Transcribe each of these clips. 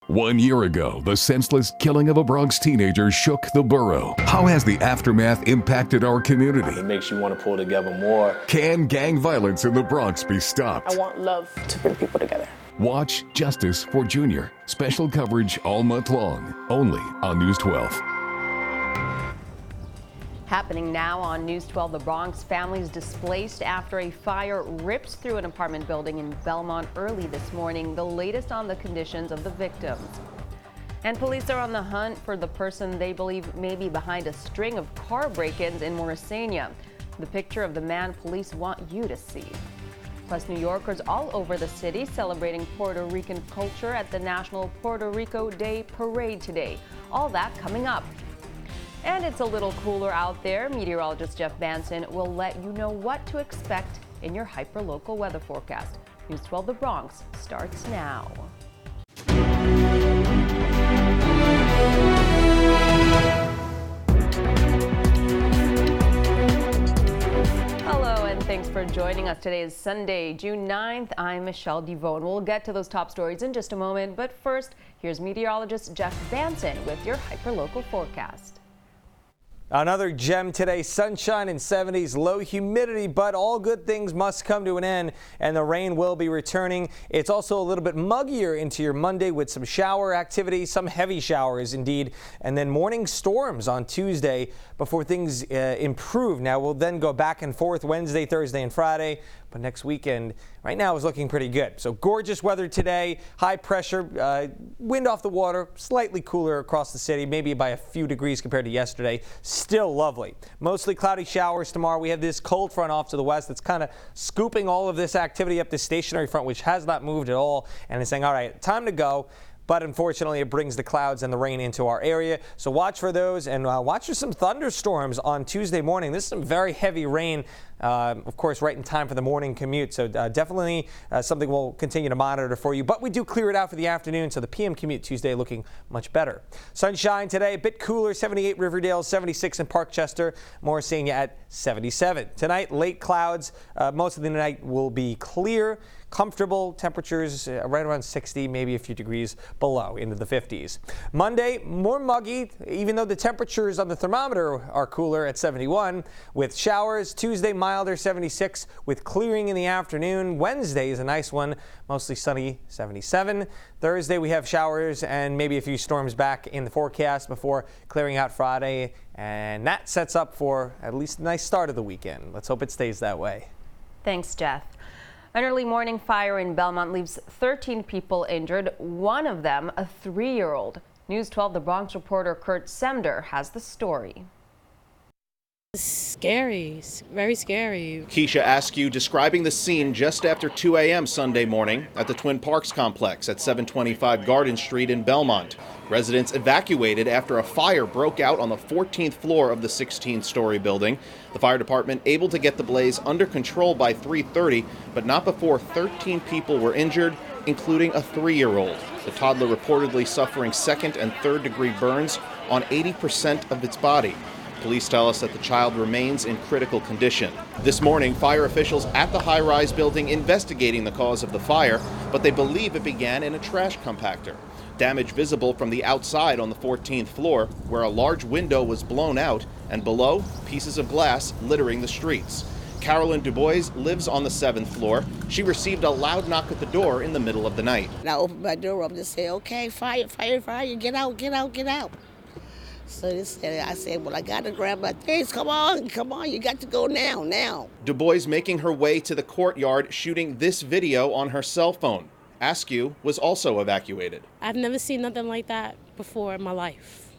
1 year ago, the senseless killing of a Bronx teenager shook the borough. How has the aftermath impacted our community? It makes you want to pull together more. Can gang violence in the Bronx be stopped? I want love to bring people together. Watch Justice for Junior. Special coverage all month long, only on News 12. Happening now on News 12, the Bronx, families displaced after a fire rips through an apartment building in Belmont early this morning. The latest on the conditions of the victims. And police are on the hunt for the person they believe may be behind a string of car break-ins in Morrisania. The picture of the man police want you to see. Plus, New Yorkers all over the city celebrating Puerto Rican culture at the National Puerto Rico Day Parade today. All that coming up. And it's a little cooler out there. Meteorologist Jeff Banson will let you know what to expect in your hyper-local weather forecast. News 12 The Bronx starts now. Hello, and thanks for joining us. Today is Sunday, June 9th. I'm Michelle Devone. We'll get to those top stories in just a moment, but first, here's meteorologist Jeff Banson with your hyper-local forecast. Another gem today, sunshine and 70s, low humidity, but all good things must come to an end, and the rain will be returning. It's also a little bit muggier into your Monday with some shower activity, some heavy showers indeed, and then morning storms on Tuesday before things improve. Now we'll then go back and forth Wednesday, Thursday, and Friday. But next weekend, right now, is looking pretty good. So gorgeous weather today, high pressure, wind off the water, slightly cooler across the city, maybe by a few degrees compared to yesterday. Still lovely. Mostly cloudy showers tomorrow. We have this cold front off to the west that's kind of scooping all of this activity up the stationary front, which has not moved at all, and is saying, all right, time to go. But unfortunately, it brings the clouds and the rain into our area. So watch for those, and watch for some thunderstorms on Tuesday morning. This is some very heavy rain, of course, right in time for the morning commute. So definitely something we'll continue to monitor for you. But we do clear it out for the afternoon, so the PM commute Tuesday looking much better. Sunshine today, a bit cooler, 78 Riverdale, 76 in Parkchester, Morrisania at 77. Tonight, late clouds. Most of the night will be clear. Comfortable temperatures right around 60, maybe a few degrees below, into the 50s. Monday, more muggy, even though the temperatures on the thermometer are cooler at 71, with showers. Tuesday, milder, 76, with clearing in the afternoon. Wednesday is a nice one, mostly sunny, 77. Thursday, we have showers and maybe a few storms back in the forecast before clearing out Friday, and that sets up for at least a nice start of the weekend. Let's hope it stays that way. Thanks, Jeff. An early morning fire in Belmont leaves 13 people injured, one of them a 3-year-old. News 12 The Bronx reporter Kurt Semder has the story. It's scary, very scary. Keisha Askew describing the scene just after 2 a.m. Sunday morning at the Twin Parks complex at 725 Garden Street in Belmont. Residents evacuated after a fire broke out on the 14th floor of the 16-story building. The fire department able to get the blaze under control by 3:30, but not before 13 people were injured, including a 3-year-old. The toddler reportedly suffering second and third degree burns on 80% of its body. Police tell us that the child remains in critical condition. This morning, fire officials at the high-rise building investigating the cause of the fire, but they believe it began in a trash compactor. Damage visible from the outside on the 14th floor, where a large window was blown out, and below, pieces of glass littering the streets. Carolyn DuBois lives on the 7th floor. She received a loud knock at the door in the middle of the night. And I opened my door up and said, okay, fire, fire, fire, get out, get out, get out. So I said, well, I got to grab my things. Come on, you got to go now. DuBois making her way to the courtyard, shooting this video on her cell phone. Askew was also evacuated. I've never seen nothing like that before in my life,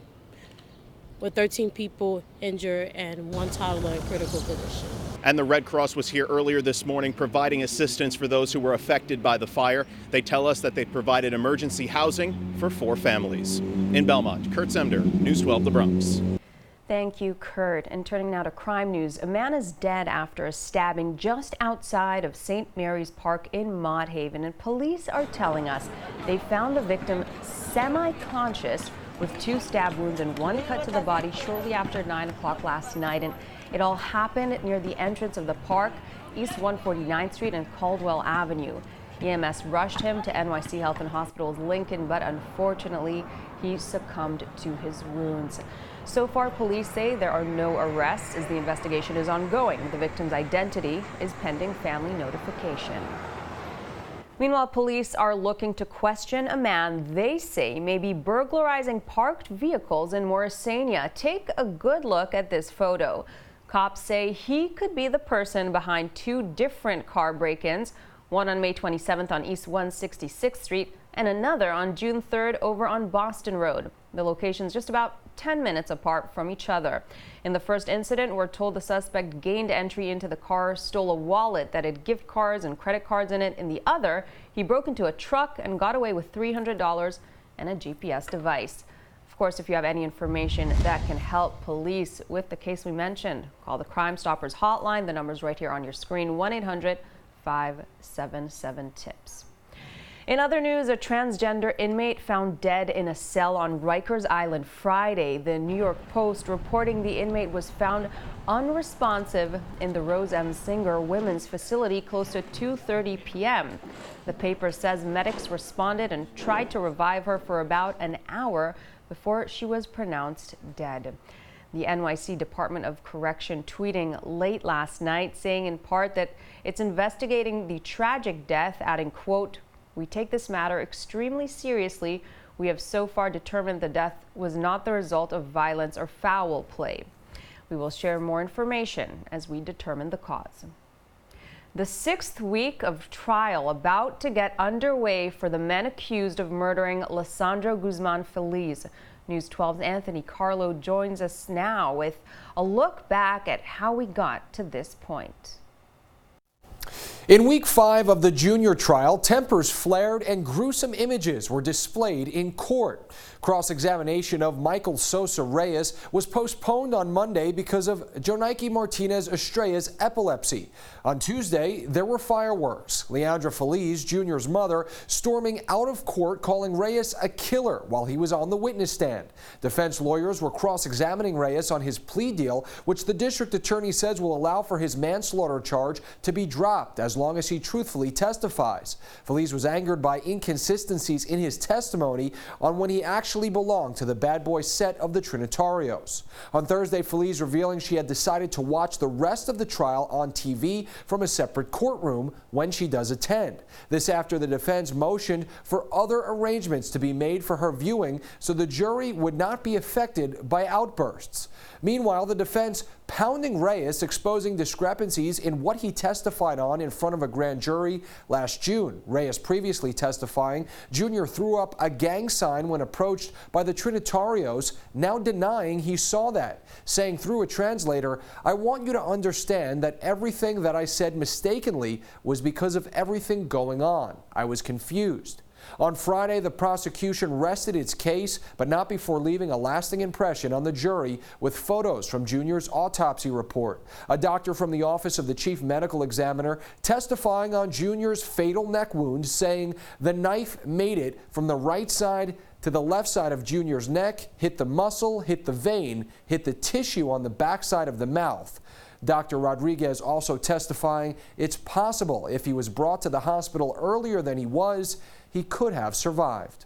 with 13 people injured and one toddler in critical condition. And the Red Cross was here earlier this morning providing assistance for those who were affected by the fire. They tell us that they provided emergency housing for 4 families. In Belmont, Kurt Semder, News 12 The Bronx. Thank you, Kurt. And turning now to crime news. A man is dead after a stabbing just outside of St. Mary's Park in Mott Haven. And police are telling us they found the victim semi-conscious with 2 stab wounds and 1 cut to the body shortly after 9 o'clock last night. And it all happened near the entrance of the park, East 149th Street and Caldwell Avenue. EMS rushed him to NYC Health and Hospital's Lincoln, but unfortunately, he succumbed to his wounds. So far, police say there are no arrests as the investigation is ongoing. The victim's identity is pending family notification. Meanwhile, police are looking to question a man they say may be burglarizing parked vehicles in Morrisania. Take a good look at this photo. Cops say he could be the person behind two different car break-ins, one on May 27th on East 166th Street and another on June 3rd over on Boston Road. The locations just about 10 minutes apart from each other. In the first incident, we're told the suspect gained entry into the car, stole a wallet that had gift cards and credit cards in it. In the other, he broke into a truck and got away with $300 and a GPS device. Of course, if you have any information that can help police with the case we mentioned, call the Crime Stoppers hotline. The number's right here on your screen, 1-800-577-TIPS. In other news, a transgender inmate found dead in a cell on Rikers Island Friday. The New York Post reporting the inmate was found unresponsive in the Rose M. Singer Women's Facility close to 2:30 p.m. The paper says medics responded and tried to revive her for about an hour before she was pronounced dead. The NYC Department of Correction tweeting late last night, saying in part that it's investigating the tragic death, adding, quote, "We take this matter extremely seriously. We have so far determined the death was not the result of violence or foul play. We will share more information as we determine the cause." The 6th week of trial about to get underway for the men accused of murdering Lissandro Guzman Feliz. News 12's Anthony Carlo joins us now with a look back at how we got to this point. In week 5 of the junior trial, tempers flared and gruesome images were displayed in court. Cross-examination of Michael Sosa Reyes was postponed on Monday because of Jonaiki Martinez Estrella's epilepsy. On Tuesday, there were fireworks. Leandra Feliz, Jr.'s mother, storming out of court calling Reyes a killer while he was on the witness stand. Defense lawyers were cross-examining Reyes on his plea deal, which the district attorney says will allow for his manslaughter charge to be dropped as long as he truthfully testifies. Feliz was angered by inconsistencies in his testimony on when he actually belonged to the bad boy set of the Trinitarios. On Thursday, Feliz revealing she had decided to watch the rest of the trial on TV from a separate courtroom when she does attend. This after the defense motioned for other arrangements to be made for her viewing so the jury would not be affected by outbursts. Meanwhile, the defense pounding Reyes, exposing discrepancies in what he testified on in front of a grand jury last June. Reyes previously testifying, Jr. threw up a gang sign when approached by the Trinitarios, now denying he saw that, saying through a translator, "I want you to understand that everything that I said mistakenly was because of everything going on. I was confused." On Friday, the prosecution rested its case, but not before leaving a lasting impression on the jury with photos from Jr.'s autopsy report. A doctor from the Office of the Chief Medical Examiner testifying on Jr.'s fatal neck wound, saying the knife made it from the right side to the left side of Jr.'s neck, hit the muscle, hit the vein, hit the tissue on the backside of the mouth. Dr. Rodriguez also testifying it's possible if he was brought to the hospital earlier than he was, he could have survived.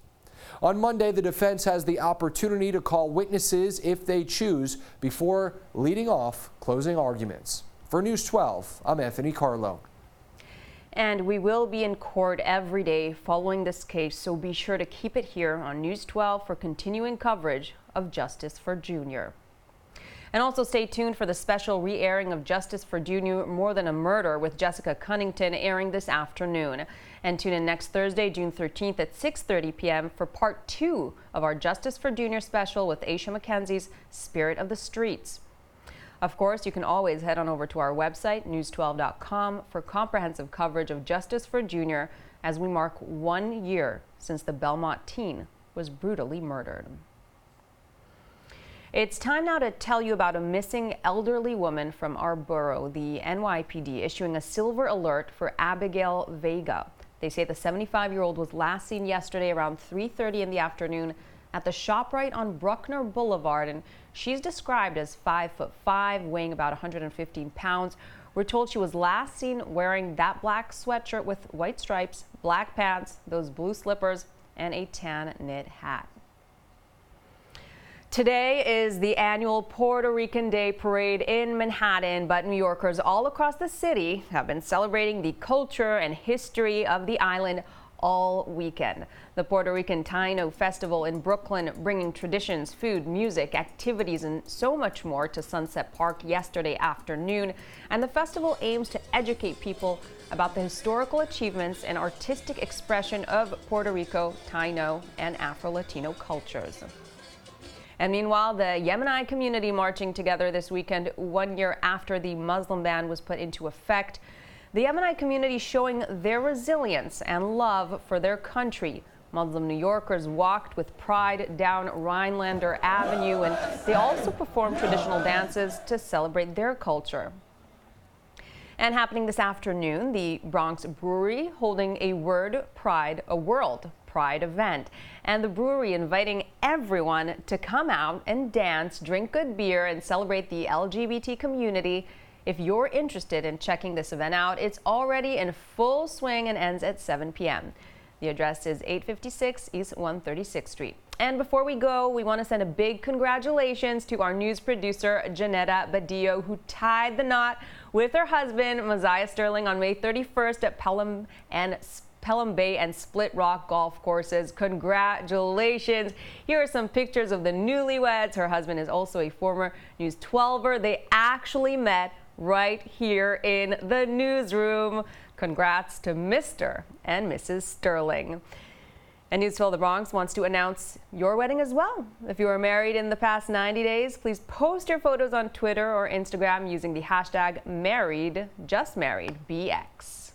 On Monday, the defense has the opportunity to call witnesses if they choose before leading off closing arguments. For News 12, I'm Anthony Carlo. And we will be in court every day following this case, so be sure to keep it here on News 12 for continuing coverage of Justice for Junior. And also stay tuned for the special re-airing of Justice for Junior More Than a Murder with Jessica Cunnington airing this afternoon. And tune in next Thursday, June 13th at 6:30 p.m. for part 2 of our Justice for Junior special with Aisha McKenzie's Spirit of the Streets. Of course, you can always head on over to our website, news12.com, for comprehensive coverage of Justice for Junior as we mark 1 year since the Belmont teen was brutally murdered. It's time now to tell you about a missing elderly woman from our borough. The NYPD issuing a silver alert for Abigail Vega. They say the 75-year-old was last seen yesterday around 3:30 in the afternoon at the ShopRite on Bruckner Boulevard, and she's described as 5'5", weighing about 115 pounds, We're told she was last seen wearing that black sweatshirt with white stripes, black pants, those blue slippers, and a tan knit hat. Today is the annual Puerto Rican Day Parade in Manhattan, but New Yorkers all across the city have been celebrating the culture and history of the island all weekend. The Puerto Rican Taino Festival in Brooklyn, bringing traditions, food, music, activities, and so much more to Sunset Park yesterday afternoon. And the festival aims to educate people about the historical achievements and artistic expression of Puerto Rico, Taino, and Afro-Latino cultures. And meanwhile, the Yemeni community marching together this weekend, 1 year after the Muslim ban was put into effect. The Yemeni community showing their resilience and love for their country. Muslim New Yorkers walked with pride down Rhinelander Avenue, and they also performed traditional dances to celebrate their culture. And happening this afternoon, the Bronx Brewery holding a World Pride event. And the brewery inviting everyone to come out and dance, drink good beer, and celebrate the LGBT community. If you're interested in checking this event out, it's already in full swing and ends at 7 p.m. The address is 856 East 136th Street. And before we go, we want to send a big congratulations to our news producer, Janetta Badillo, who tied the knot with her husband, Mosiah Sterling, on May 31st at Pelham Bay and Split Rock golf courses. Congratulations. Here are some pictures of the newlyweds. Her husband is also a former News 12er. They actually met right here in the newsroom. Congrats to Mr. and Mrs. Sterling. And News 12 The Bronx wants to announce your wedding as well. If you are married in the past 90 days, please post your photos on Twitter or Instagram using the hashtag #MarriedJustMarriedBX.